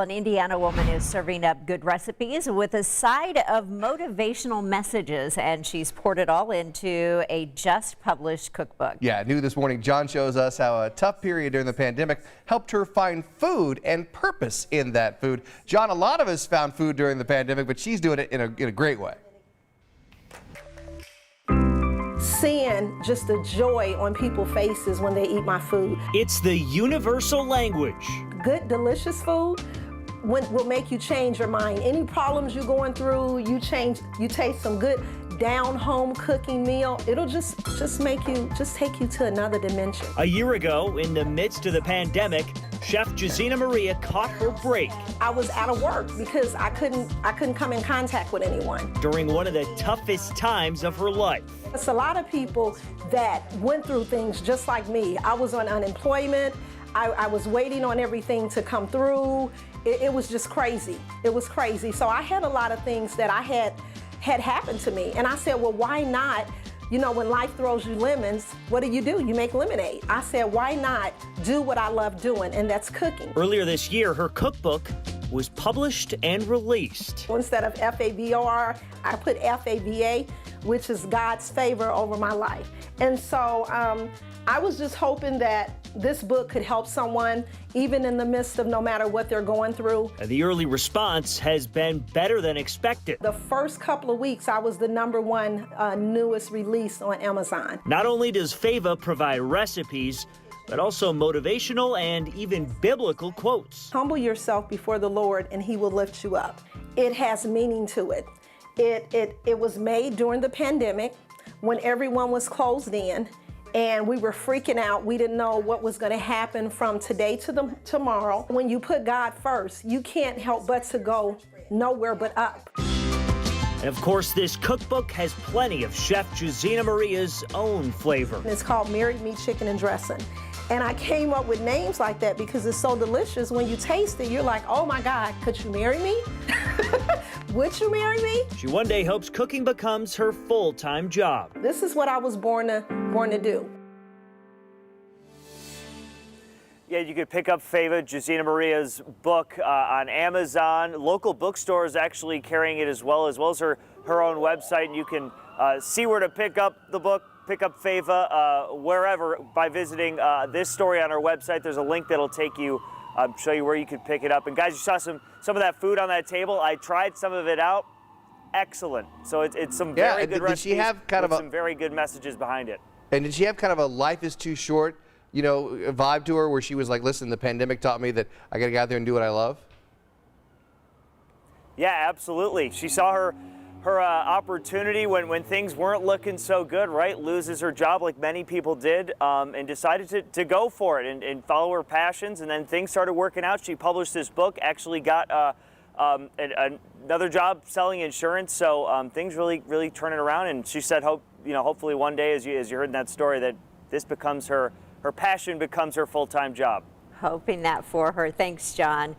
An Indiana woman is serving up good recipes with a side of motivational messages, and she's poured it all into a just published cookbook. Yeah, new this morning, John shows us how a tough period during the pandemic helped her find food and purpose in that food. John, a lot of us found food during the pandemic, but she's doing it in a great way. Seeing just the joy on people's faces when they eat my food. It's the universal language. Good, delicious food will make you change your mind. Any problems you're going through, you taste some good down-home cooking meal, it'll just take you to another dimension. A year ago, in the midst of the pandemic, Chef Juszina Maria caught her break. I was out of work because I couldn't come in contact with anyone. During one of the toughest times of her life. It's a lot of people that went through things just like me. I was on unemployment. I was waiting on everything to come through. It was just crazy. It was crazy. So I had a lot of things that I had happened to me. And I said, well, why not? You know, when life throws you lemons, what do? You make lemonade. I said, why not do what I love doing, and that's cooking. Earlier this year, her cookbook was published and released. Instead of F-A-V-O-R, I put F-A-V-A, which is God's favor over my life. And so I was just hoping that this book could help someone, even in the midst of no matter what they're going through. The early response has been better than expected. The first couple of weeks, I was the #1 newest release on Amazon. Not only does Fava provide recipes, but also motivational and even biblical quotes. Humble yourself before the Lord and He will lift you up. It has meaning to it. It was made during the pandemic when everyone was closed in and we were freaking out. We didn't know what was going to happen from today to tomorrow. When you put God first, you can't help but to go nowhere but up. And of course, this cookbook has plenty of Chef Juszina Maria's own flavor. It's called Married Me Chicken and Dressing. And I came up with names like that because it's so delicious. When you taste it, you're like, oh my God, could you marry me? Would you marry me? She one day hopes cooking becomes her full-time job. This is what I was born to do. Yeah, you could pick up Fava, Juszina Maria's book on Amazon. Local bookstores actually carrying it as well as her own website. And you can see where to pick up the book, pick up Fava wherever by visiting this story on our website. There's a link that'll take you, show you where you could pick it up. And guys, you saw some of that food on that table. I tried some of it out. Excellent. So it's some very good recipes. Did she have kind of some very good messages behind it? And did she have kind of a life is too short, you know, vibe to her, where she was like, listen, the pandemic taught me that I got to get out there and do what I love? Yeah, absolutely. She saw her opportunity when things weren't looking so good, right? Loses her job like many people did, and decided to go for it and follow her passions. And then things started working out. She published this book, actually got another job selling insurance. So things really turning around. And she said, hopefully one day, as you heard in that story, that this becomes her passion becomes her full-time job. Hoping that for her. Thanks, John.